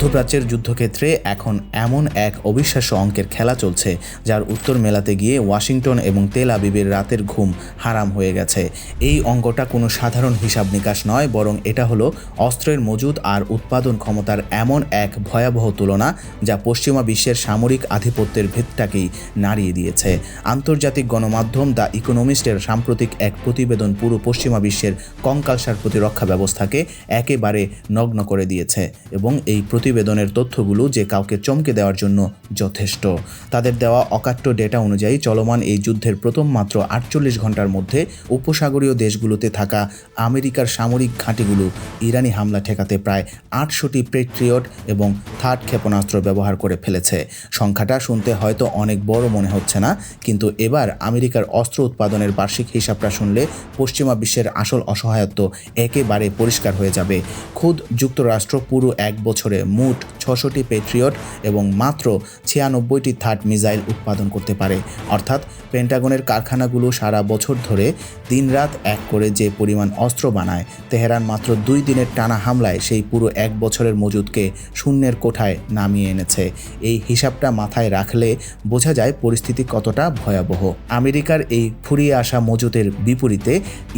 মধ্যপ্রাচ্যের যুদ্ধক্ষেত্রে এখন এমন এক অবিশ্বাস্য অঙ্কের খেলা চলছে, যার উত্তর মেলাতে গিয়ে ওয়াশিংটন এবং তেল আবিবের রাতের ঘুম হারাম হয়ে গেছে। এই অঙ্কটা কোনো সাধারণ হিসাব নিকাশ নয়, বরং এটা হলো অস্ত্রের মজুদ আর উৎপাদন ক্ষমতার এমন এক ভয়াবহ তুলনা, যা পশ্চিমা বিশ্বের সামরিক আধিপত্যের ভিতটাকেই নাড়িয়ে দিয়েছে। আন্তর্জাতিক গণমাধ্যম দ্য ইকোনমিস্টের সাম্প্রতিক এক প্রতিবেদন পুরো পশ্চিমা বিশ্বের কঙ্কালসার প্রতিরক্ষা ব্যবস্থাকে একেবারে নগ্ন করে দিয়েছে, এবং এই প্রতিবেদনের তথ্যগুলো যে কাউকে চমকে দেওয়ার জন্য যথেষ্ট। তাদের দেওয়া অকাট্য ডেটা অনুযায়ী চলমান এই যুদ্ধের প্রথম মাত্র 48 ঘন্টার মধ্যে উপসাগরীয় দেশগুলোতে থাকা আমেরিকার সামরিক ঘাঁটিগুলো ইরানি হামলা ঠেকাতে প্রায় 800টি পেট্রিয়ট এবং থার্ড ক্ষেপণাস্ত্র ব্যবহার করে ফেলেছে। সংখ্যাটা শুনতে হয়তো অনেক বড় মনে হচ্ছে না, কিন্তু এবার আমেরিকার অস্ত্র উৎপাদনের বার্ষিক হিসাবটা শুনলে পশ্চিমা বিশ্বের আসল অসহায়ত্ব একেবারে পরিষ্কার হয়ে যাবে। খুদ যুক্তরাষ্ট্র পুরো এক বছরে মোট 600টি পেট্রিয়ট এবং মাত্র 96টি থার্ড মিসাইল উৎপাদন করতে পারে। অর্থাৎ পেন্টাগনের কারখানাগুলো সারা বছর ধরে দিনরাত এক করে যে পরিমাণ অস্ত্র বানায়, তেহরান মাত্র 2 দিনের টানা হামলায় সেই পুরো এক বছরের মজুদকে শূন্যের কোঠায় নামিয়ে এনেছে। এই হিসাবটা মাথায় রাখলে বোঝা যায় পরিস্থিতি কতটা ভয়াবহ। আমেরিকার এই ফুরিয়ে আসা মজুদের বিপরীতে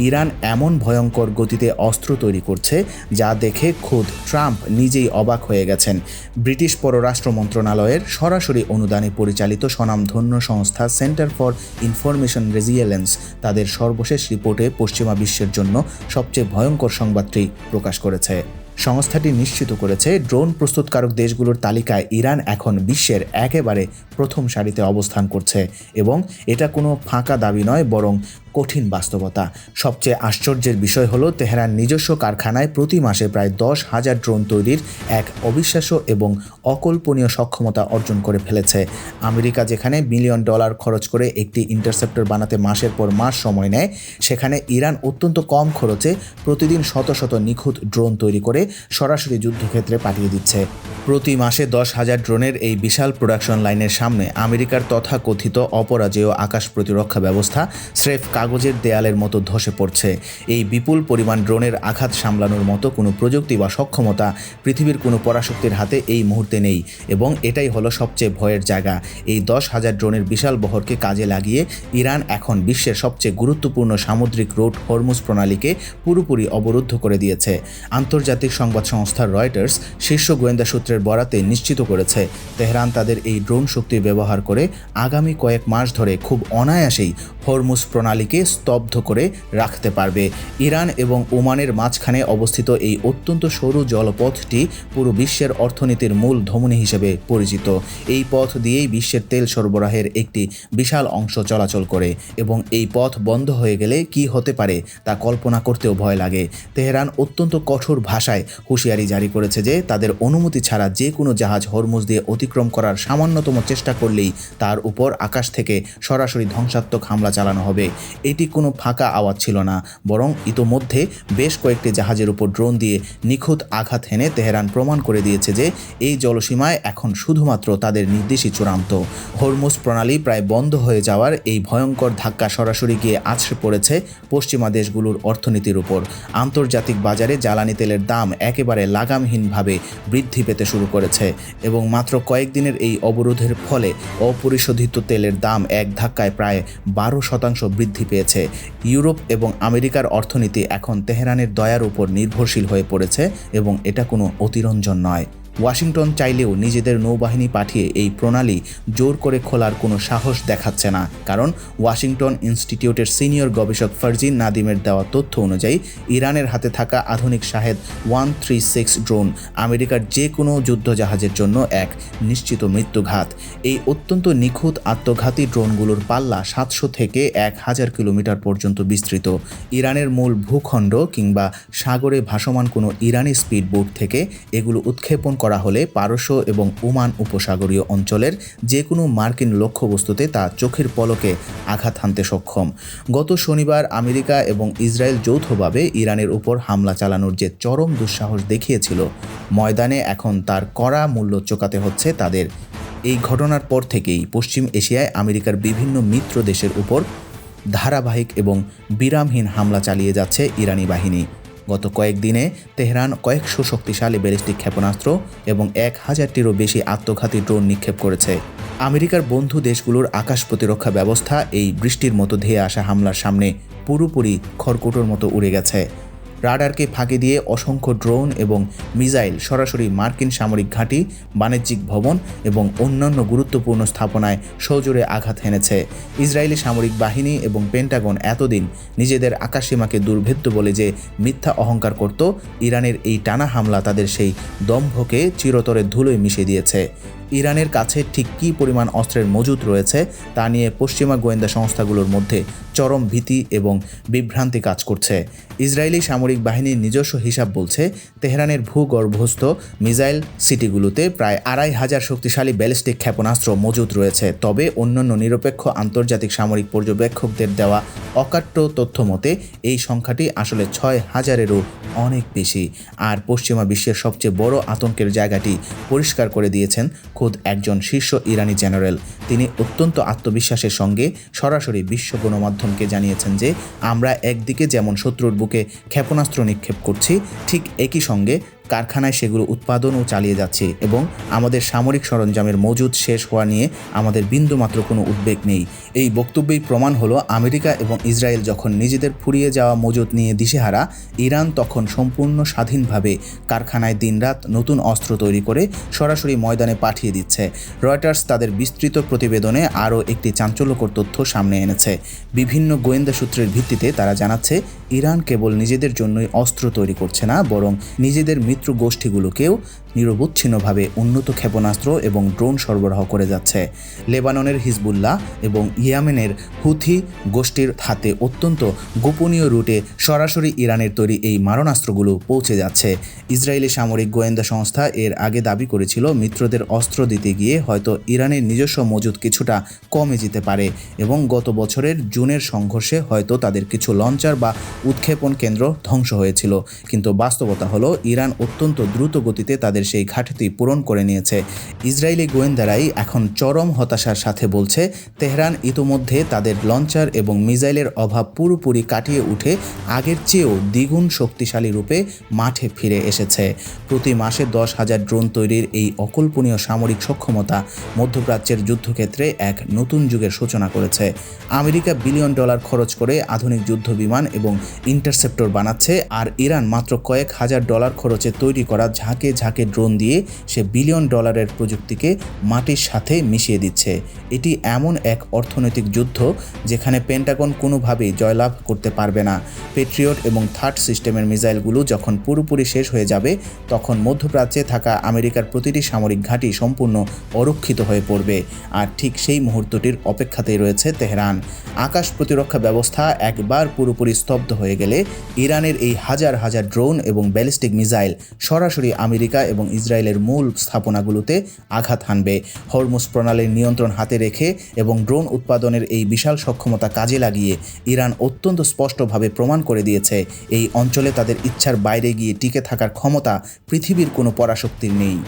ইরান এমন ভয়ঙ্কর গতিতে অস্ত্র তৈরি করছে, যা দেখে খোদ ট্রাম্প নিজেই অবাক হয়ে গেছেন। ব্রিটিশ পররাষ্ট্র মন্ত্রণালয়ের সরাসরি অনুদানে পরিচালিত স্বনামধন্য সংস্থা সেন্টার ফর ইনফরমেশন রেজিলিয়েন্স তাদের সর্বশেষ রিপোর্টে পশ্চিমা বিশ্বের জন্য সবচেয়ে ভয়ঙ্কর সংবাদটি প্রকাশ করেছে। সংস্থাটি নিশ্চিত করেছে, ড্রোন প্রস্তুতকারক দেশগুলোর তালিকায় ইরান এখন বিশ্বের একেবারে প্রথম সারিতে অবস্থান করছে, এবং এটা কোনো ফাঁকা দাবি নয়, বরং কঠিন বাস্তবতা। সবচেয়ে আশ্চর্যের বিষয় হলো, তেহরান নিজস্ব কারখানায় প্রতি মাসে প্রায় 10,000 ড্রোন তৈরির এক অবিশ্বাস্য এবং অকল্পনীয় সক্ষমতা অর্জন করে ফেলেছে। আমেরিকা যেখানে $1 মিলিয়ন খরচ করে একটি ইন্টারসেপ্টর বানাতে মাসের পর মাস সময় নেয়, সেখানে ইরান অত্যন্ত কম খরচে প্রতিদিন শত শত নিখুঁত ড্রোন তৈরি করে সরাসরি যুদ্ধক্ষেত্রে পাঠিয়ে দিচ্ছে। প্রতি মাসে 10,000 ড্রোনের এই বিশাল প্রোডাকশন লাইনের সামনে আমেরিকার তথাকথিত অপরাজেয় আকাশ প্রতিরক্ষা ব্যবস্থা স্রেফ কাগজের দেয়ালের মতো ধসে পড়ছে। এই বিপুল পরিমাণ ড্রোনের আঘাত সামলানোর মতো কোনো প্রযুক্তি বা সক্ষমতা পৃথিবীর কোনো পরাশক্তির হাতে এই মুহূর্তে নেই, এবং এটাই হলো সবচেয়ে ভয়ের জায়গা। এই 10,000 ড্রোনের বিশাল বহরকে কাজে লাগিয়ে ইরান এখন বিশ্বের সবচেয়ে গুরুত্বপূর্ণ সামুদ্রিক রুট হরমুজ প্রণালীকে পুরোপুরি অবরুদ্ধ করে দিয়েছে। আন্তর্জাতিক সংবাদ সংস্থা রয়টার্স শীর্ষ গোয়েন্দা সূত্রের বরাতে নিশ্চিত করেছে, তেহরান তাদের এই ড্রোন শক্তি ব্যবহার করে আগামী কয়েক মাস ধরে খুব অনায়াসেই হরমুজ প্রণালীকে স্তব্ধ করে রাখতে পারবে। ইরান এবং ওমানের মাঝখানে অবস্থিত এই অত্যন্ত সরু জলপথটি পুরো বিশ্বের অর্থনীতির মূল ধমনী হিসেবে পরিচিত। এই পথ দিয়েই বিশ্বের তেল সরবরাহের একটি বিশাল অংশ চলাচল করে, এবং এই পথ বন্ধ হয়ে গেলে কি হতে পারে তা কল্পনা করতেও ভয় লাগে। তেহরান অত্যন্ত কঠোর ভাষায় হুঁশিয়ারি জারি করেছে যে তাদের অনুমতি ছাড়া যে কোনো জাহাজ হরমুজ দিয়ে অতিক্রম করার সামান্যতম চেষ্টা করলেই তার উপর আকাশ থেকে সরাসরি ধ্বংসাত্মক হামলা চালানো হবে। এটি কোনো ফাঁকা আওয়াজ ছিল না, বরং ইতোমধ্যে বেশ কয়েকটি জাহাজের উপর ড্রোন দিয়ে নিখুঁত আঘাত হেনে তেহরান প্রমাণ করে দিয়েছে যে এই জলসীমায় এখন শুধুমাত্র তাদের নির্দেশই চূড়ান্ত। হরমুজ প্রণালী প্রায় বন্ধ হয়ে যাওয়ার এই ভয়ঙ্কর ধাক্কা সরাসরি গিয়ে আছড়ে পড়েছে পশ্চিমা দেশগুলোর অর্থনীতির উপর। আন্তর্জাতিক বাজারে জ্বালানি তেলের দাম একেবারে লাগামহীনভাবে বৃদ্ধি পেতে শুরু করেছে, এবং মাত্র কয়েকদিনের এই অবরোধের ফলে অপরিশোধিত তেলের দাম এক ধাক্কায় প্রায় 12% বৃদ্ধি পেয়েছে। ইউরোপ এবং আমেরিকার অর্থনীতি এখন তেহরানের দয়ার উপর নির্ভরশীল হয়ে পড়েছে, এবং এটা কোনো অতিরঞ্জন নয়। ওয়াশিংটন চাইলেও নিজেদের নৌবাহিনী পাঠিয়ে এই প্রণালী জোর করে খোলার কোনো সাহস দেখাচ্ছে না, কারণ ওয়াশিংটন ইনস্টিটিউটের সিনিয়র গবেষক ফারজিন নাদিমের দেওয়া তথ্য অনুযায়ী ইরানের হাতে থাকা আধুনিক শাহেদ 136 ড্রোন আমেরিকার যে কোনো যুদ্ধজাহাজের জন্য এক নিশ্চিত মৃত্যুঘাত। এই অত্যন্ত নিখুঁত আত্মঘাতী ড্রোনগুলোর পাল্লা 700 থেকে 1000 কিলোমিটার পর্যন্ত বিস্তৃত। ইরানের মূল ভূখণ্ড কিংবা সাগরে ভাসমান কোনো ইরানি স্পিডবোট থেকে এগুলো উৎক্ষেপণ করা হলে পারস্য এবং ওমান উপসাগরীয় অঞ্চলের যে কোনো মার্কিন লক্ষ্যবস্তুতে তা চোখের পলকে আঘাত হানতে সক্ষম। গত শনিবার আমেরিকা এবং ইসরায়েল যৌথভাবে ইরানের উপর হামলা চালানোর যে চরম দুঃসাহস দেখিয়েছিল, ময়দানে এখন তার কড়া মূল্য চোকাতে হচ্ছে তাদের। এই ঘটনার পর থেকেই পশ্চিম এশিয়ায় আমেরিকার বিভিন্ন মিত্র দেশের উপর ধারাবাহিক এবং বিরামহীন হামলা চালিয়ে যাচ্ছে ইরানি বাহিনী। গত কয়েকদিনে তেহরান কয়েকশো শক্তিশালী ব্যালিস্টিক ক্ষেপণাস্ত্র এবং 1000টিরও বেশি আত্মঘাতী ড্রোন নিক্ষেপ করেছে। আমেরিকার বন্ধু দেশগুলোর আকাশ প্রতিরক্ষা ব্যবস্থা এই বৃষ্টির মতো ধেয়ে আসা হামলার সামনে পুরোপুরি খড়কুটোর মতো উড়ে গেছে। রাডারকে ফাঁকি দিয়ে অসংখ্য ড্রোন এবং মিসাইল সরাসরি মার্কিন সামরিক ঘাঁটি, বাণিজ্যিক ভবন এবং অন্যান্য গুরুত্বপূর্ণ স্থাপনায় সজোরে আঘাত হেনেছে। ইসরায়েলি সামরিক বাহিনী এবং পেন্টাগন এতদিন নিজেদের আকাশসীমাকে দুর্ভেদ্য বলে যে মিথ্যা অহংকার করত, ইরানের এই টানা হামলা তাদের সেই দম্ভকে চিরতরে ধুলোয় মিশিয়ে দিয়েছে। ইরানের কাছে ঠিক কী পরিমাণ অস্ত্রের মজুত রয়েছে তা নিয়ে পশ্চিমা গোয়েন্দা সংস্থাগুলোর মধ্যে চরম ভীতি এবং বিভ্রান্তি কাজ করছে। ইসরায়েলি সামরিক বাহিনীর নিজস্ব হিসাব বলছে, তেহরানের ভূগর্ভস্থ মিসাইল সিটিগুলোতে প্রায় 2500 শক্তিশালী ব্যালিস্টিক ক্ষেপণাস্ত্র মজুত রয়েছে। তবে অন্যান্য নিরপেক্ষ আন্তর্জাতিক সামরিক পর্যবেক্ষকদের দেওয়া অকাট্য তথ্য মতে এই সংখ্যাটি আসলে 6000-এরও অনেক বেশি। আর পশ্চিমা বিশ্বের সবচেয়ে বড় আতঙ্কের জায়গাটি পরিষ্কার করে দিয়েছেন খোদ একজন শীর্ষ ইরানি জেনারেল। তিনি অত্যন্ত আত্মবিশ্বাসের সঙ্গে সরাসরি বিশ্ব গণমাধ্যমকে জানিয়েছেন যে আমরা একদিকে যেমন শত্রুর বুকে ক্ষেপণাস্ত্র নিক্ষেপ করছি, ঠিক একই সঙ্গে কারখানায় সেগুলো উৎপাদনও চালিয়ে যাচ্ছি এবং আমাদের সামরিক সরঞ্জামের মজুদ শেষ হওয়া নিয়ে আমাদের বিন্দুমাত্র কোনো উদ্বেগ নেই। এই বক্তব্যেই প্রমাণ হলো, আমেরিকা এবং ইসরায়েল যখন নিজেদের ফুরিয়ে যাওয়া মজুদ নিয়ে দিশেহারা, ইরান তখন সম্পূর্ণ স্বাধীনভাবে কারখানায় দিনরাত নতুন অস্ত্র তৈরি করে সরাসরি ময়দানে পাঠিয়ে দিচ্ছে। রয়টার্স তাদের বিস্তৃত প্রতিবেদনে আরও একটি চাঞ্চল্যকর তথ্য সামনে এনেছে। বিভিন্ন গোয়েন্দা সূত্রের ভিত্তিতে তারা জানাচ্ছে, ইরান কেবল নিজেদের জন্যই অস্ত্র তৈরি করছে না, বরং নিজেদের মিত্র গোষ্ঠীগুলোকেও নিরবচ্ছিন্নভাবে উন্নত ক্ষেপণাস্ত্র এবং ড্রোন সরবরাহ করে যাচ্ছে। লেবাননের হিজবুল্লাহ এবং ইয়েমেনের হুথি গোষ্ঠীর হাতে অত্যন্ত গোপনীয় রুটে সরাসরি ইরানের তৈরি এই মারণাস্ত্রগুলো পৌঁছে যাচ্ছে। ইসরায়েলি সামরিক গোয়েন্দা সংস্থা এর আগে দাবি করেছিল, মিত্রদের অস্ত্র দিতে গিয়ে হয়তো ইরানের নিজস্ব মজুদ কিছুটা কমে যেতে পারে এবং গত বছরের জুনের সংঘর্ষে হয়তো তাদের কিছু লঞ্চার বা উৎক্ষেপণ কেন্দ্র ধ্বংস হয়েছিল। কিন্তু বাস্তবতা হলো, ইরান অত্যন্ত দ্রুত গতিতে তাদের সেই ঘাটতি পূরণ করে নিয়েছে। ইসরায়েলি গোয়েন্দারাই এখন চরম হতাশার সাথে বলছে, তেহরান ইতোমধ্যে তাদের লঞ্চার এবং মিসাইলের অভাব পুরোপুরি কাটিয়ে উঠে আগের চেয়েও দ্বিগুণ শক্তিশালী রূপে মাঠে ফিরে এসেছে। প্রতি মাসে 10,000 ড্রোন তৈরির এই অকল্পনীয় সামরিক সক্ষমতা মধ্যপ্রাচ্যের যুদ্ধক্ষেত্রে এক নতুন যুগের সূচনা করেছে। আমেরিকা বিলিয়ন ডলার খরচ করে আধুনিক যুদ্ধ বিমান এবং ইন্টারসেপ্টর বানাচ্ছে, আর ইরান মাত্র কয়েক হাজার ডলার খরচে তৈরি করা ঝাঁকে ঝাঁকে ড্রোন দিয়ে সে বিলিয়ন ডলারের প্রযুক্তিকে মাটির সাথে মিশিয়ে দিচ্ছে। এটি এমন এক অর্থনৈতিক যুদ্ধ যেখানে পেন্টাগন কোনোভাবেই জয়লাভ করতে পারবে না। পেট্রিয়ট এবং থার্ড সিস্টেমের মিসাইলগুলো যখন পুরোপুরি শেষ হয়ে যাবে, তখন মধ্যপ্রাচ্যে থাকা আমেরিকার প্রতিটি সামরিক ঘাঁটি সম্পূর্ণ অরক্ষিত হয়ে পড়বে। আর ঠিক সেই মুহূর্তটির অপেক্ষাতেই রয়েছে তেহরান। আকাশ প্রতিরক্ষা ব্যবস্থা একবার পুরোপুরি স্তব্ধ হয়ে গেলে ইরানের এই হাজার হাজার ড্রোন এবং ব্যালিস্টিক মিসাইল সরাসরি আমেরিকা এবং ইসরায়েলের মূল স্থাপনাগুলোতে আঘাত হানবে। হরমুজ প্রণালীর নিয়ন্ত্রণ হাতে রেখে এবং ড্রোন উৎপাদনের এই বিশাল সক্ষমতা কাজে লাগিয়ে ইরান অত্যন্ত স্পষ্টভাবে প্রমাণ করে দিয়েছে, এই অঞ্চলে তাদের ইচ্ছার বাইরে গিয়ে টিকে থাকার ক্ষমতা পৃথিবীর কোনো পরাশক্তির নেই।